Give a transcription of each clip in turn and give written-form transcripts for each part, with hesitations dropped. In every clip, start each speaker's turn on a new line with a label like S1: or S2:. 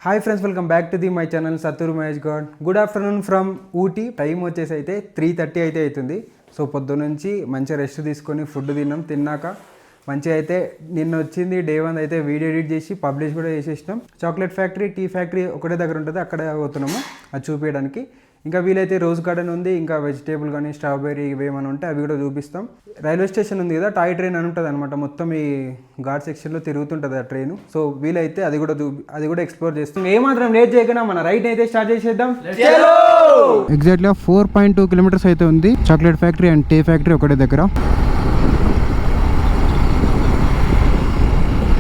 S1: Hi friends, welcome back to my channel Sattur Mahesh Goud. Good afternoon from Ooty. Time వచ్చేసి అయితే 3:30 అయితే అవుతుంది. సో పొద్దున్న నుంచి మంచిగా రెస్ట్ తీసుకొని ఫుడ్ తిన్నాక మంచిగా అయితే నిన్న వచ్చింది డే 1 అయితే వీడియో ఎడిట్ చేసి పబ్లిష్ కూడా చేసేసినాం. చాక్లెట్ ఫ్యాక్టరీ, టీ ఫ్యాక్టరీ ఒకటే దగ్గర ఉంటుంది, అక్కడే పోతున్నాము అది చూపించడానికి. ఇంకా వీలైతే రోజ్ గార్డెన్ ఉంది, ఇంకా వెజిటేబుల్ కానీ స్ట్రాబెర్రీ ఇవి ఏమైనా ఉంటే అవి కూడా చూపిస్తాం. రైల్వే స్టేషన్ ఉంది కదా, టాయ్ ట్రైన్ అని ఉంటుంది అనమాట, మొత్తం ఈ ఘాట్ సెక్షన్లో తిరుగుతుంటుంది ఆ ట్రైన్. సో వీలైతే అది కూడా ఎక్స్ప్లోర్ చేస్తాం. ఏమాత్రం లేట్ చేయకుండా మన రైడ్ అయితే స్టార్ట్ చేసేద్దాం. ఎగ్జాక్ట్లీ 4.2 కిలోమీటర్స్ అయితే ఉంది chocolate factory and tea factory ఒకటే దగ్గర.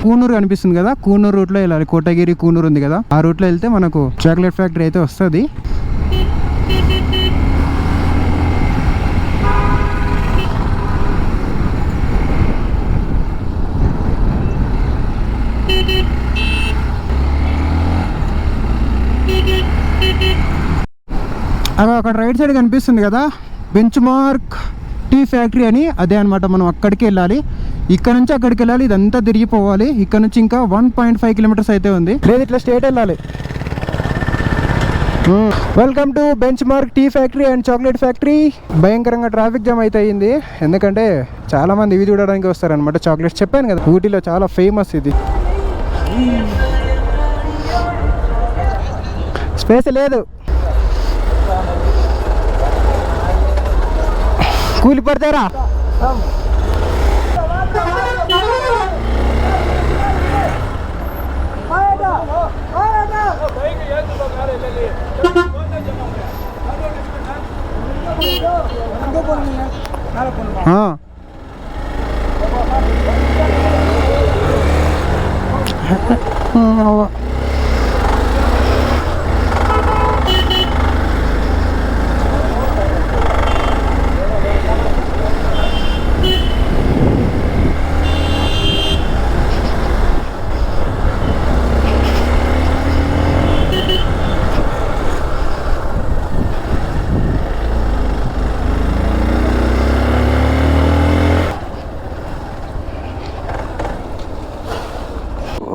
S1: కూనూరు కనిపిస్తుంది కదా, కూనూరు రూట్లో వెళ్ళాలి. కోటగిరి కూనూరు ఉంది కదా, ఆ రూట్లో వెళ్తే మనకు చాక్లెట్ ఫ్యాక్టరీ అయితే వస్తుంది. అక్కడ రైట్ సైడ్ కనిపిస్తుంది కదా బెంచ్ మార్క్ టీ ఫ్యాక్టరీ అని, అదే అనమాట. మనం అక్కడికి వెళ్ళాలి, ఇక్కడ నుంచి అక్కడికి వెళ్ళాలి, ఇదంతా తిరిగిపోవాలి. ఇక్కడ నుంచి ఇంకా 1.5 కిలోమీటర్స్ అయితే ఉంది. లేదు ఇట్లా స్ట్రేట్ వెళ్ళాలి. Welcome to benchmark tea factory and chocolate factory. భయంకరంగా ట్రాఫిక్ జామ్ అయితే అయింది, ఎందుకంటే చాలా మంది ఇవి చూడడానికి వస్తారనమాట. చాక్లెట్స్ చెప్పాను కదా, ఊటీలో చాలా ఫేమస్ ఇది. స్పేస్ లేదు, కూలి పడతారా?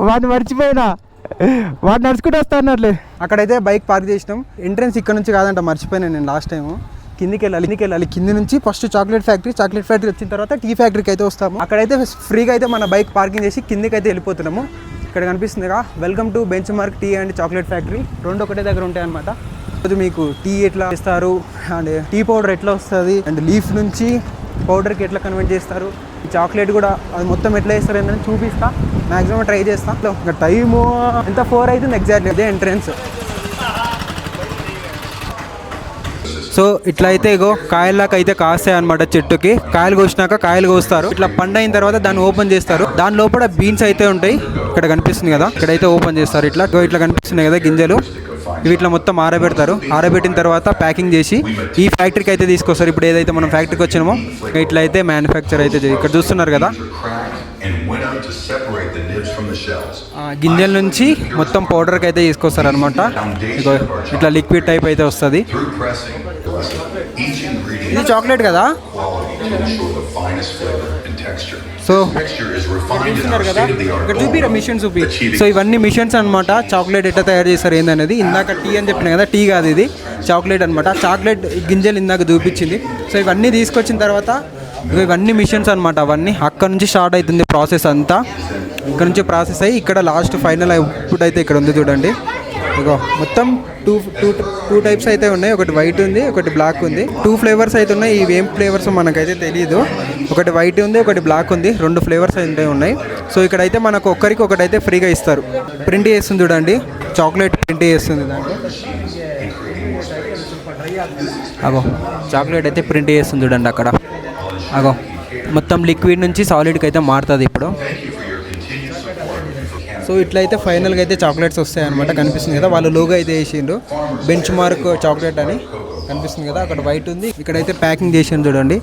S1: వాడిని మర్చిపోయినా, వాడు నడుచుకుంటూ వస్తా అన్నట్లే. అక్కడైతే బైక్ పార్క్ చేసినాం. ఎంట్రెన్స్ ఇక్కడ నుంచి కాదంట, మర్చిపోయినా నేను లాస్ట్ టైం. కిందికి వెళ్ళాలి, కింది నుంచి ఫస్ట్ చాక్లెట్ ఫ్యాక్టరీ వచ్చిన తర్వాత టీ ఫ్యాక్టరీకి అయితే వస్తాము. అక్కడైతే ఫ్రీగా అయితే మన బైక్ పార్కింగ్ చేసి కిందికి అయితే వెళ్ళిపోతున్నాము. ఇక్కడ కనిపిస్తుందిగా welcome to benchmark tea and chocolate factory, రెండు ఒకటే దగ్గర ఉంటాయి అనమాట. రోజు మీకు టీ ఎట్లా చేస్తారు అండ్ టీ పౌడర్ ఎట్లా వస్తుంది అండ్ లీఫ్ నుంచి పౌడర్కి ఎట్లా కన్వర్ట్ చేస్తారు, ఈ చాక్లెట్ కూడా అది మొత్తం ఎట్లా చేస్తారు ఏంటని చూపిస్తా. మ్యాక్సిమం ట్రై చేస్తా. ఇంకా టైము ఎంత 4 అవుతుంది ఎగ్జాక్ట్లీ, అదే ఎంట్రెన్స్. సో ఇట్లా అయితే ఇగో కాయల్లాగా అయితే కాస్తాయి అనమాట చెట్టుకి. కాయలు కోసినాక కాయలు కోస్తారు, ఇట్లా పండు అయిన తర్వాత దాన్ని ఓపెన్ చేస్తారు. దాని లోపల బీన్స్ అయితే ఉంటాయి, ఇక్కడ కనిపిస్తుంది కదా, ఇక్కడైతే ఓపెన్ చేస్తారు. ఇట్లా కనిపిస్తున్నాయి కదా గింజలు, ఇవి ఇట్లా మొత్తం ఆరబెడతారు. ఆరబెట్టిన తర్వాత ప్యాకింగ్ చేసి ఈ ఫ్యాక్టరీకి అయితే తీసుకొస్తారు. ఇప్పుడు ఏదైతే మనం ఫ్యాక్టరీకి వచ్చినామో ఇట్లా అయితే మ్యానుఫ్యాక్చర్ అయితే ఇక్కడ చూస్తున్నారు కదా, గింజల నుంచి మొత్తం పౌడర్కి అయితే తీసుకొస్తారు అనమాట. ఇట్లా లిక్విడ్ టైప్ అయితే వస్తుంది. ఇది చాక్లెట్ కదా. సో చూస్తున్నారు కదా, ఇక్కడ చూపిరా మిషన్స్ చూపి. సో ఇవన్నీ మిషన్స్ అనమాట, చాక్లెట్ ఎట్లా తయారు చేస్తారు ఏందనేది. ఇందాక టీ అని చెప్పిన కదా, టీ కాదు ఇది చాక్లెట్ అనమాట. చాక్లెట్ గింజలు ఇందాక చూపించింది. సో ఇవన్నీ తీసుకొచ్చిన తర్వాత ఇవన్నీ మిషన్స్ అనమాట. అవన్నీ అక్కడ నుంచి స్టార్ట్ అవుతుంది ప్రాసెస్ అంతా. ఇక్కడ నుంచి ప్రాసెస్ అయ్యి ఇక్కడ లాస్ట్ ఫైనల్ అవుట్పుట్ అయితే ఇక్కడ ఉంది చూడండి. ఇగో మొత్తం టూ టైప్స్ అయితే ఉన్నాయి, ఒకటి వైట్ ఉంది, ఒకటి బ్లాక్ ఉంది. 2 ఫ్లేవర్స్ అయితే ఉన్నాయి. ఇవి ఏం ఫ్లేవర్స్ మనకైతే తెలియదు. ఒకటి వైట్ ఉంది, ఒకటి బ్లాక్ ఉంది, 2 ఫ్లేవర్స్ అయితే ఉన్నాయి. సో ఇక్కడైతే మనకు ఒక్కరికి ఒకటైతే ఫ్రీగా ఇస్తారు. ప్రింట్ చేస్తుంది చూడండి, చాక్లెట్ ప్రింట్ చేస్తుంది దాంట్లో. అగో చాక్లెట్ అయితే ప్రింట్ చేస్తుంది చూడండి అక్కడ. అగో మొత్తం లిక్విడ్ నుంచి సాలిడ్కి అయితే మారుతుంది ఇప్పుడు. సో ఇట్లయితే ఫైనల్గా అయితే చాక్లెట్స్ వస్తాయి అనమాట. కనిపిస్తుంది కదా, వాళ్ళు లోగో అయితే వేసిండ్రు, బెంచ్ మార్క్ చాక్లెట్ అని కనిపిస్తుంది కదా. అక్కడ వైట్ ఉంది, ఇక్కడైతే ప్యాకింగ్ చేసింది చూడండి.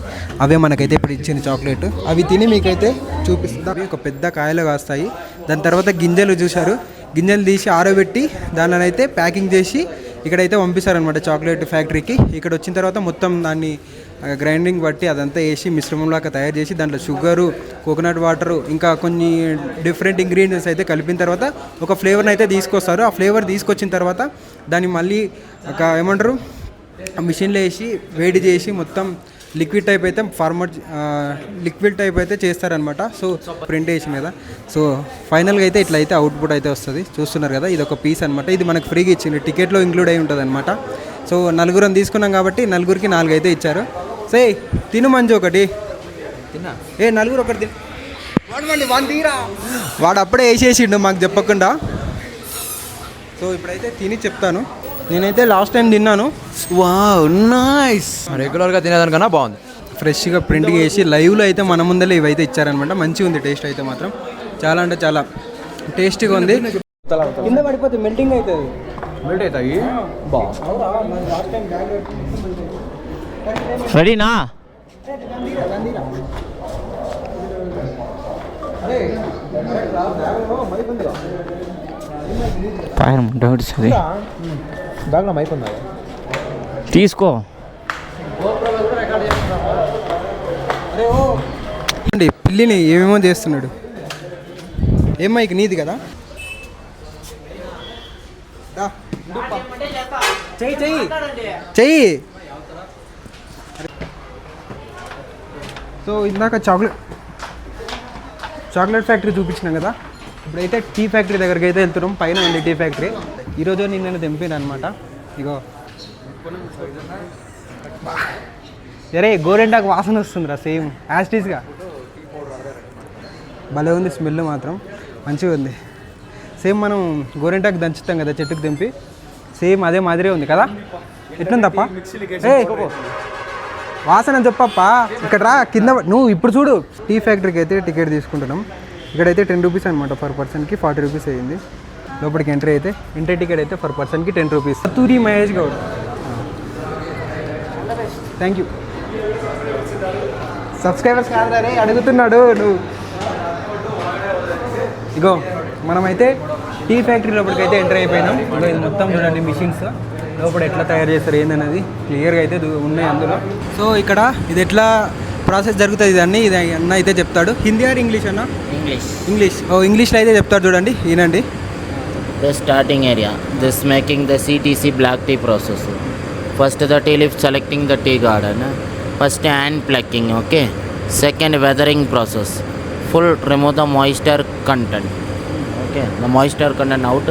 S1: అవే మనకైతే ఇప్పుడు ఇచ్చింది చాక్లెట్. అవి తిని మీకైతే చూపిస్తుంది. ఒక పెద్ద కాయలు కాస్తాయి. దాని తర్వాత గింజలు చూశారు, గింజలు తీసి ఆరబెట్టి దానినైతే ప్యాకింగ్ చేసి ఇక్కడైతే పంపిస్తారనమాట చాక్లెట్ ఫ్యాక్టరీకి. ఇక్కడ వచ్చిన తర్వాత మొత్తం దాన్ని గ్రైండింగ్ బట్టి అదంతా వేసి మిశ్రమంలాగా తయారు చేసి దాంట్లో షుగరు, కోకోనట్ వాటరు, ఇంకా కొన్ని డిఫరెంట్ ఇంగ్రీడియంట్స్ అయితే కలిపిన తర్వాత ఒక ఫ్లేవర్ని అయితే తీసుకొస్తారు. ఆ ఫ్లేవర్ తీసుకొచ్చిన తర్వాత దాన్ని మళ్ళీ ఒక ఏమంటారు మిషన్లో వేసి వేడి చేసి మొత్తం లిక్విడ్ టైప్ అయితే లిక్విడ్ టైప్ అయితే చేస్తారనమాట. సో ప్రింటేషన్ కదా. సో ఫైనల్గా అయితే ఇట్లా అయితే అవుట్పుట్ అయితే వస్తుంది. చూస్తున్నారు కదా, ఇది ఒక పీస్ అనమాట. ఇది మనకు ఫ్రీగా ఇచ్చింది, టికెట్లో ఇంక్లూడ్ అయి ఉంటుంది అనమాట. సో నలుగురం తీసుకున్నాం కాబట్టి నలుగురికి 4 అయితే ఇచ్చారు. సే తిను మంచి ఒకటి నలుగురు ఒకటి తీరా వాడు అప్పుడే వేసేసిండు మాకు చెప్పకుండా. సో ఇప్పుడైతే తిని చెప్తాను. నేనైతే లాస్ట్ టైం తిన్నాను. Wow nice.
S2: రెగ్యులర్గా తినేదానికన్నా బాగుంది.
S1: ఫ్రెష్గా ప్రింట్గా వేసి లైవ్లో అయితే మన ముందరే ఇవైతే ఇచ్చారనమాట. మంచిగా ఉంది టేస్ట్ అయితే మాత్రం. చాలా అంటే చాలా టేస్టీగా ఉంది. కింద పడిపోతే మెల్టింగ్ అవుతుంది.
S2: మెల్ట్ అవుతాయి.
S3: రెడీనా?
S2: బ్యాగ్లో మైక్ ఉందా?
S3: తీసుకో.
S1: అండి పిల్లిని ఏమేమో చేస్తున్నాడు. ఏం మైక్ నీది కదా? చెయ్యి. సో ఇందాక చాక్లెట్ ఫ్యాక్టరీ చూపించినాం కదా. ఇప్పుడైతే టీ ఫ్యాక్టరీ దగ్గరికి అయితే వెళ్తున్నాం. పైన ఉంది టీ ఫ్యాక్టరీ. ఈరోజు నిన్న తెంపాను అనమాట. ఇగో సరే గోరెంటాకు వాసన వస్తుందిరా సేమ్ యాస్టీస్గా. భలే ఉంది స్మెల్ మాత్రం మంచిగా ఉంది. సేమ్ మనం గోరెంటాకు దంచుతాం కదా చెట్టుకు తెంపి, సేమ్ అదే మాదిరే ఉంది కదా. ఎట్లుందప్ప వాసన చెప్పప్ప. ఇక్కడ రా కింద. నువ్వు ఇప్పుడు చూడు, టీ ఫ్యాక్టరీకి అయితే టికెట్ తీసుకుంటున్నాం. ఇక్కడైతే 10 రూపీస్ అనమాట. పర్ పర్సన్కి 40 రూపీస్ అయ్యింది. లోపలికి ఎంట్రీ టికెట్ అయితే పర్ పర్సన్కి 10 rupees. Kasturi Mahesh Goud, thank you. Subscribers కాదురా రే, అడుగుతున్నాడు నువ్వు. ఇగో మనమైతే టీ ఫ్యాక్టరీ లోపలికి అయితే ఎంటర్ అయిపోయినాం. ఇగో ఇది మొత్తం చూడండి మిషన్స్ లోపల ఎట్లా తయారు చేస్తారు ఏందనేది క్లియర్గా అయితే ఉన్నాయి అందులో. సో ఇక్కడ ఇది ఎట్లా ప్రాసెస్ జరుగుతుంది దాన్ని ఇది అన్న అయితే చెప్తాడు. హిందీ ఆర్ ఇంగ్లీష్ అన్న? ఇంగ్లీష్. ఇంగ్లీష్లో అయితే చెప్తాడు చూడండి, వినండి.
S4: The starting area, this making the CTC black tea process. First the tea leaf selecting the tea garden. First hand plucking, okay. Second weathering process. Full remove the moisture content. Okay, the moisture content out.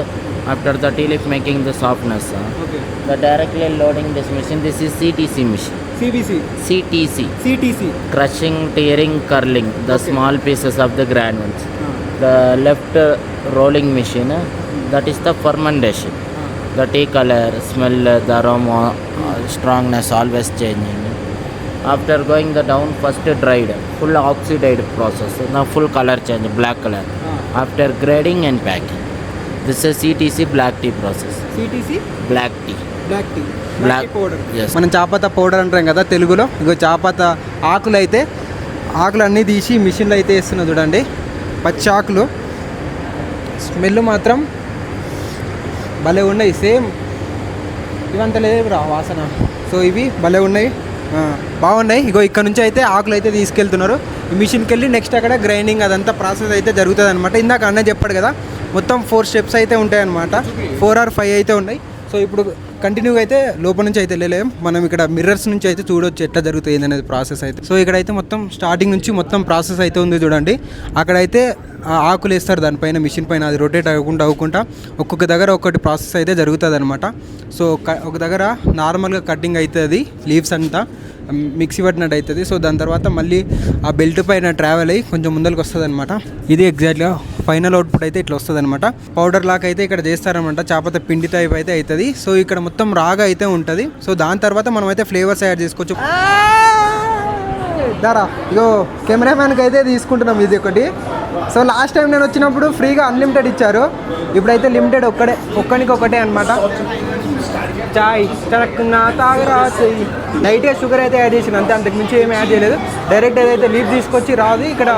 S4: After the tea leaf making the softness.
S1: Okay.
S4: The directly loading this machine. This is CTC machine. CTC. Crushing, tearing, curling the small pieces of the granules. The left rolling machine. That is the fermentation. The tea color, smell, the aroma, strongness always changing. After going the down, first dried, full oxidized process. Now full color change, black color. After grading and packing. This is CTC black tea process.
S1: CTC
S4: black tea.
S1: Black powder.
S4: Yes.
S1: మనం చాపత్త powder అంటాం కదా తెలుగులో. ఇగో చాపత్త ఆకులు అయితే ఆకులు అన్నీ తీసి మిషన్లో అయితే వేస్తున్నా చూడండి. పచ్చి ఆకులు స్మెల్ మాత్రం భలే ఉన్నాయి. సేమ్ ఇవంతా లేదు రా వాసన. సో ఇవి భలే ఉన్నాయి, బాగున్నాయి. ఇగో ఇక్కడ నుంచి అయితే ఆకులు అయితే తీసుకెళ్తున్నారు ఈ మిషన్కి వెళ్ళి. నెక్స్ట్ అక్కడ గ్రైండింగ్ అదంతా ప్రాసెస్ అయితే జరుగుతుంది అనమాట. ఇందాక అన్న చెప్పాడు కదా మొత్తం 4 స్టెప్స్ అయితే ఉంటాయి అనమాట. 4 or 5 అయితే ఉన్నాయి. సో ఇప్పుడు కంటిన్యూగా అయితే లోపల నుంచి అయితే వెళ్ళలేం. మనం ఇక్కడ మిర్రర్స్ నుంచి అయితే చూడొచ్చు ఎట్లా జరుగుతుంది అనేది ప్రాసెస్ అయితే. సో ఇక్కడైతే మొత్తం స్టార్టింగ్ నుంచి మొత్తం ప్రాసెస్ అయితే ఉంది చూడండి. అక్కడైతే ఆకులు వేస్తారు దానిపైన మిషన్ పైన, అది రొటేట్ అవ్వకుండా ఒక్కొక్క దగ్గర ఒక్కటి ప్రాసెస్ అయితే జరుగుతుంది అనమాట. సో ఒక దగ్గర నార్మల్గా కటింగ్ అవుతుంది, లీవ్స్ అంతా మిక్సీ పట్టినట్టు అవుతుంది. సో దాని తర్వాత మళ్ళీ ఆ బెల్ట్ పైన ట్రావెల్ అయ్యి కొంచెం ముందరికి వస్తుంది అనమాట. ఇది ఎగ్జాక్ట్గా ఫైనల్ అవుట్పుట్ అయితే ఇట్లా వస్తుంది అనమాట. పౌడర్ లాగా అయితే ఇక్కడ చేస్తారనమాట. చాపత పిండి టైప్ అయితే అవుతుంది. సో ఇక్కడ మొత్తం రాగా అయితే ఉంటుంది. సో దాని తర్వాత మనం అయితే ఫ్లేవర్స్ యాడ్ చేసుకోవచ్చు. దారా ఇగో కెమెరామ్యాన్కి అయితే తీసుకుంటున్నాం ఇది ఒకటి. సో లాస్ట్ టైం నేను వచ్చినప్పుడు ఫ్రీగా అన్లిమిటెడ్ ఇచ్చారు. ఇప్పుడైతే లిమిటెడ్ ఒక్కనికి ఒకటే అనమాట. చాయ్ చరక్కున్న తాగరా చెయ్యి. లైట్గా షుగర్ అయితే యాడ్ చేసిన అంతే, అంతకు మించి ఏమి యాడ్ చేయలేదు. డైరెక్ట్ ఏదైతే లీఫ్ తీసుకొచ్చి రాదు ఇక్కడ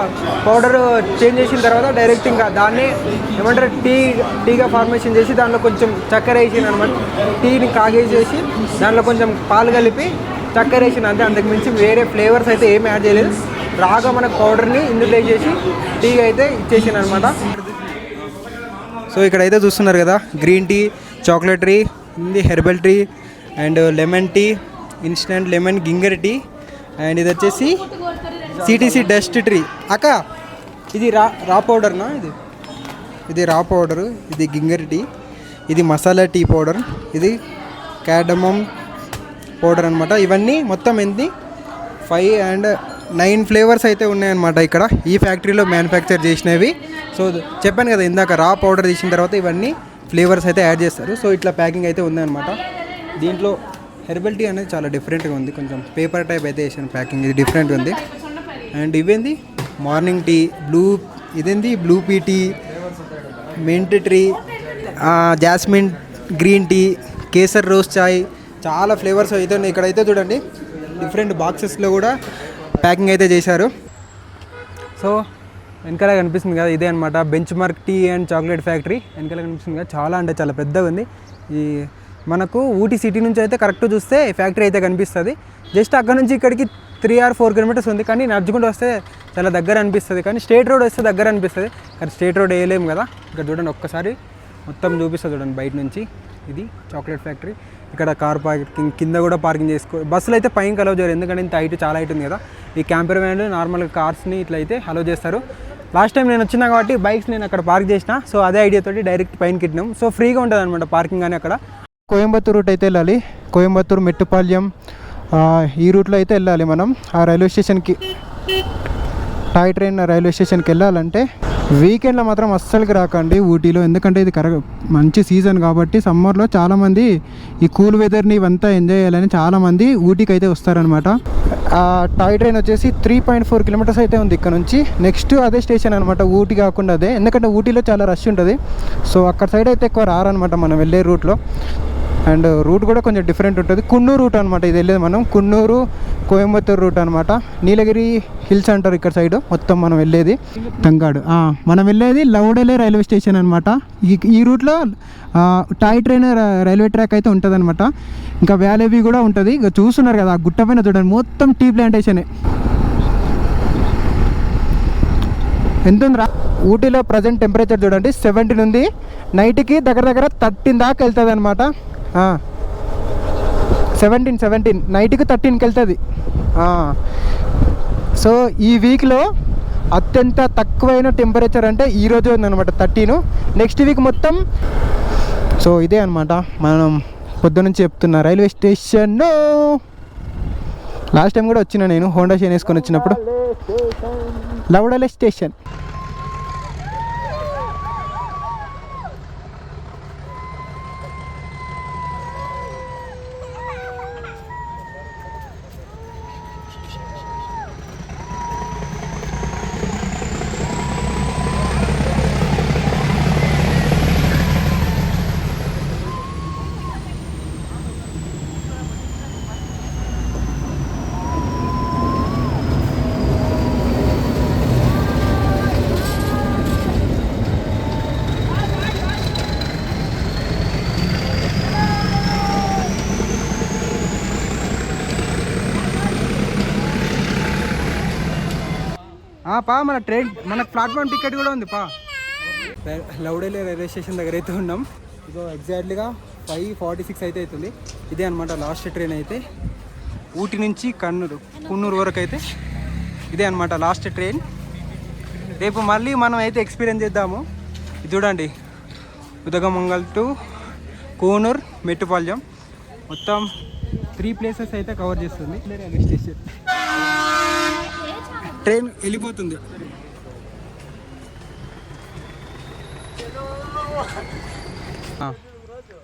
S1: పౌడర్ చేంజ్ చేసిన తర్వాత డైరెక్ట్ ఇంకా దాన్ని ఏమంటారు టీగా ఫార్మేషన్ చేసి దాంట్లో కొంచెం చక్కెర వేసిన అనమాట. టీని కాగేసేసి దాంట్లో కొంచెం పాలు కలిపి చక్కెర వేసిన అంతే, అంతకు మించి వేరే ఫ్లేవర్స్ అయితే ఏమి యాడ్ చేయలేదు. రాగా మనకు పౌడర్ని ఇందులో చేసి టీగా అయితే ఇచ్చేసాను అనమాట. సో ఇక్కడైతే చూస్తున్నారు కదా, గ్రీన్ టీ, చాక్లెట్ టీ, ఇది herbal tea and lemon tea, instant lemon ginger tea and ఇది వచ్చేసి సిటీసీ డస్ట్ టీ. అక్క ఇది రా పౌడర్నా? ఇది రా పౌడరు, ఇది గింగర్ టీ, ఇది మసాలా టీ పౌడర్, ఇది క్యాడమమ్ పౌడర్ అనమాట. ఇవన్నీ మొత్తం ఎన్ని 5 and 9 ఫ్లేవర్స్ అయితే ఉన్నాయన్నమాట ఇక్కడ ఈ ఫ్యాక్టరీలో మ్యానుఫ్యాక్చర్ చేసినవి. సో చెప్పాను కదా ఇందాక, రా పౌడర్ తీసిన తర్వాత ఇవన్నీ ఫ్లేవర్స్ అయితే యాడ్ చేస్తారు. సో ఇట్లా ప్యాకింగ్ అయితే ఉందన్నమాట. దీంట్లో హెర్బల్ టీ అనేది చాలా డిఫరెంట్గా ఉంది, కొంచెం పేపర్ టైప్ అయితే వేసాను ప్యాకింగ్, ఇది డిఫరెంట్ ఉంది. అండ్ ఇవేంది మార్నింగ్ టీ, ఇదేంది blue pea tea, mint tea, jasmine green tea, kesar rose chai, చాలా ఫ్లేవర్స్ అయితే ఉన్నాయి. ఇక్కడైతే చూడండి డిఫరెంట్ బాక్సెస్లో కూడా ప్యాకింగ్ అయితే చేశారు. సో వెనకాల కనిపిస్తుంది కదా, ఇదే అనమాట benchmark tea and chocolate factory. వెనకాల కనిపిస్తుంది కదా, చాలా అంటే చాలా పెద్దగా ఉంది. ఈ మనకు ఊటీ సిటీ నుంచి అయితే కరెక్ట్ చూస్తే ఫ్యాక్టరీ అయితే కనిపిస్తుంది. జస్ట్ అక్కడ నుంచి ఇక్కడికి 3 or 4 kilometers ఉంది, కానీ నడుచుకుంటూ వస్తే చాలా దగ్గర అనిపిస్తుంది. కానీ స్టేట్ రోడ్ వస్తే దగ్గర అనిపిస్తుంది, కానీ స్టేట్ రోడ్ వేయలేము కదా. ఇక్కడ చూడండి ఒక్కసారి మొత్తం చూపిస్తుంది చూడండి బయట నుంచి. ఇది చాక్లెట్ ఫ్యాక్టరీ. ఇక్కడ కార్ పార్కింగ్, కింద కూడా పార్కింగ్ చేసుకో. బస్సులు అయితే పైన అలౌ చేయరు, ఎందుకంటే ఇంత హైట్ చాలా హైట్ ఉంది కదా. ఈ క్యాంపర్ వ్యాన్లు నార్మల్గా కార్స్ని ఇట్లా అయితే అలౌ చేస్తారు. లాస్ట్ టైం నేను వచ్చినా కాబట్టి బైక్స్ నేను అక్కడ పార్క్ చేసిన. సో అదే ఐడియాతోటి డైరెక్ట్ పైన కిట్టినాం. సో ఫ్రీగా ఉంటుంది అనమాట పార్కింగ్ అని. అక్కడ కోయంబత్తూర్ రూట్ అయితే వెళ్ళాలి, కోయంబత్తూర్ మెట్టుపాళ్యం ఈ రూట్లో అయితే వెళ్ళాలి మనం. ఆ రైల్వే స్టేషన్కి, టాయ్ ట్రైన్ రైల్వే స్టేషన్కి వెళ్ళాలంటే వీకెండ్లో మాత్రం అస్సలకి రాకండి ఊటీలో, ఎందుకంటే ఇది మంచి సీజన్ కాబట్టి సమ్మర్లో చాలామంది ఈ కూల్ వెదర్ని ఇవంతా ఎంజాయ్ చేయాలని చాలామంది ఊటీకి అయితే వస్తారనమాట. ఆ టాయ్ ట్రైన్ వచ్చేసి 3.4 kilometers అయితే ఉంది ఇక్కడ నుంచి. నెక్స్ట్ అదే స్టేషన్ అనమాట, ఊటీ కాకుండా అదే, ఎందుకంటే ఊటీలో చాలా రష్ ఉంటుంది. సో అక్కడ సైడ్ అయితే ఎక్కువ రారనమాట మనం వెళ్ళే రూట్లో. అండ్ రూట్ కూడా కొంచెం డిఫరెంట్ ఉంటుంది. కున్నూరు రూట్ అనమాట ఇది వెళ్ళేది మనం, కున్నూరు కోయంబత్తూర్ రూట్ అనమాట. నీలగిరి హిల్స్ అంటారు ఇక్కడ సైడ్ మొత్తం మనం వెళ్ళేది. తంగాడు మనం వెళ్ళేది లౌడెలే రైల్వే స్టేషన్ అనమాట. ఈ రూట్లో టాయ్ ట్రైన్ రైల్వే ట్రాక్ అయితే ఉంటుంది అనమాట. ఇంకా వ్యాలేవి కూడా ఉంటుంది. ఇక చూస్తున్నారు కదా ఆ గుట్ట పైన చూడండి, మొత్తం టీ ప్లాంటేషనే. ఎంత ఉందిరా ఊటీలో ప్రజెంట్ టెంపరేచర్ చూడండి, 17 ఉంది. నైట్కి దగ్గర 13 దాకా వెళ్తుంది అనమాట. 17 నైట్కి 13కి వెళ్తుంది. సో ఈ వీక్లో అత్యంత తక్కువైన టెంపరేచర్ అంటే ఈరోజు ఉందన్నమాట 13. నెక్స్ట్ వీక్ మొత్తం. సో ఇదే అనమాట మనం పొద్దు నుంచి చెప్తున్న రైల్వే స్టేషన్. లాస్ట్ టైం కూడా వచ్చిన నేను హోండా షైన్ వేసుకొని వచ్చినప్పుడు. లౌడలే స్టేషన్. పా మన ట్రైన్, మనకు ప్లాట్ఫామ్ టికెట్ కూడా ఉంది పా. లౌడేలే రైల్వే స్టేషన్ దగ్గర అయితే ఉన్నాం. ఇదో ఎగ్జాక్ట్లీగా 5:46 అయితే అవుతుంది. ఇదే అనమాట లాస్ట్ ట్రైన్ అయితే ఊటీ నుంచి కున్నూరు వరకు అయితే ఇదే అనమాట లాస్ట్ ట్రైన్. రేపు మళ్ళీ మనం అయితే ఎక్స్పీరియన్స్ చేద్దాము. ఇది చూడండి, ఉదగమంగల్ టు కోనూర్ మెట్టుపాళ్యం మొత్తం 3 places అయితే కవర్ చేస్తుంది రైల్వే స్టేషన్. ట్రైన్ వెళ్ళిపోతుంది.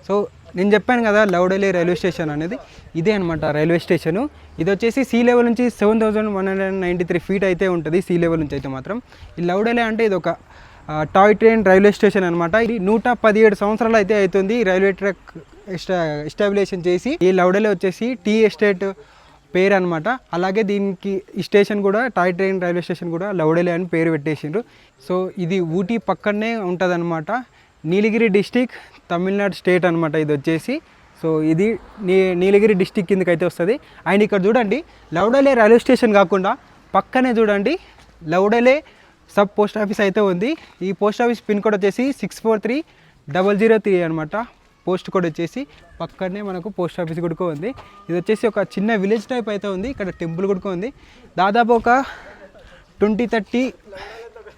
S1: సో నేను చెప్పాను కదా లౌడెలే రైల్వే స్టేషన్ అనేది ఇదే అనమాట రైల్వే స్టేషను. ఇది వచ్చేసి సీ లెవెల్ నుంచి 7,193 feet అయితే ఉంటుంది సీ లెవెల్ నుంచి అయితే మాత్రం. ఈ లౌడెలే అంటే ఇది ఒక టాయ్ ట్రైన్ రైల్వే స్టేషన్ అనమాట. ఇది 117 సంవత్సరాలు అయితే అవుతుంది రైల్వే ట్రాక్ ఎస్టాబ్లిషన్ చేసి. ఈ లౌడెలే వచ్చేసి టీ ఎస్టేట్ పేరు అనమాట. అలాగే దీనికి ఈ స్టేషన్ కూడా టాయ్ ట్రైన్ రైల్వే స్టేషన్ కూడా లౌడెలే అని పేరు పెట్టేసిండ్రు. సో ఇది ఊటీ పక్కనే ఉంటుంది అనమాట. నీలగిరి డిస్టిక్, తమిళనాడు స్టేట్ అనమాట ఇది వచ్చేసి. సో ఇది నీలగిరి డిస్టిక్ కిందకి అయితే వస్తుంది. అండ్ ఇక్కడ చూడండి లౌడలే రైల్వే స్టేషన్ కాకుండా పక్కనే చూడండి లౌడలే సబ్ పోస్ట్ ఆఫీస్ అయితే ఉంది. ఈ పోస్ట్ ఆఫీస్ పిన్ కోడ్ వచ్చేసి 643003 అనమాట. పోస్ట్ కోడ్ వచ్చేసి పక్కనే మనకు పోస్ట్ ఆఫీస్ కూడా ఉంది. ఇది వచ్చేసి ఒక చిన్న విలేజ్ టైప్ అయితే ఉంది. ఇక్కడ టెంపుల్ కూడా ఉంది. దాదాపు ఒక 20-30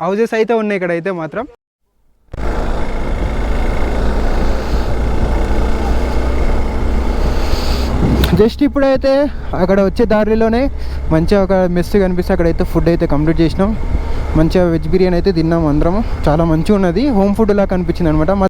S1: హౌజెస్ అయితే ఉన్నాయి ఇక్కడ అయితే మాత్రం. జస్ట్ ఇప్పుడైతే అక్కడ వచ్చే దారిలోనే మంచిగా ఒక మెస్ కనిపిస్తే అక్కడైతే ఫుడ్ అయితే కంప్లీట్ చేసినాం. మంచిగా వెజ్ బిర్యానీ అయితే తిన్నాం అందరం. చాలా మంచిగా ఉన్నది, హోమ్ ఫుడ్ లాగా కనిపించింది అనమాట.